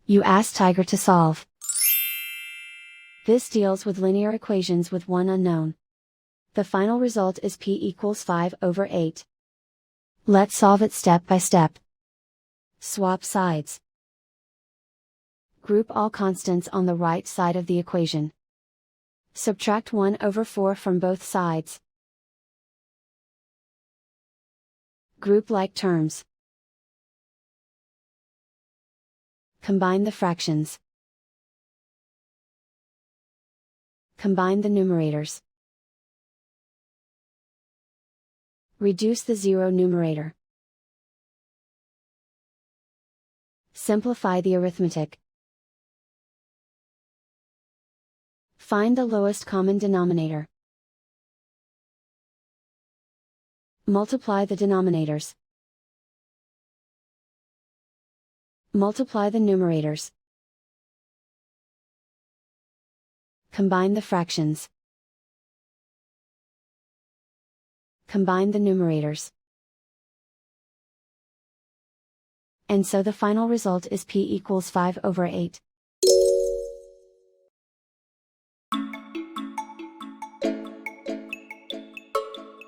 You ask Tiger to solve. This deals with linear equations with one unknown. The final result is p equals 5/8. Let's solve it step by step. Swap sides. Group all constants on the right side of the equation. Subtract 1/4 from both sides. Group like terms. Combine the fractions. Combine the numerators. Reduce the zero numerator. Simplify the arithmetic. Find the lowest common denominator. Multiply the denominators. Multiply the numerators. Combine the fractions. Combine the numerators. And so the final result is p equals 5/8.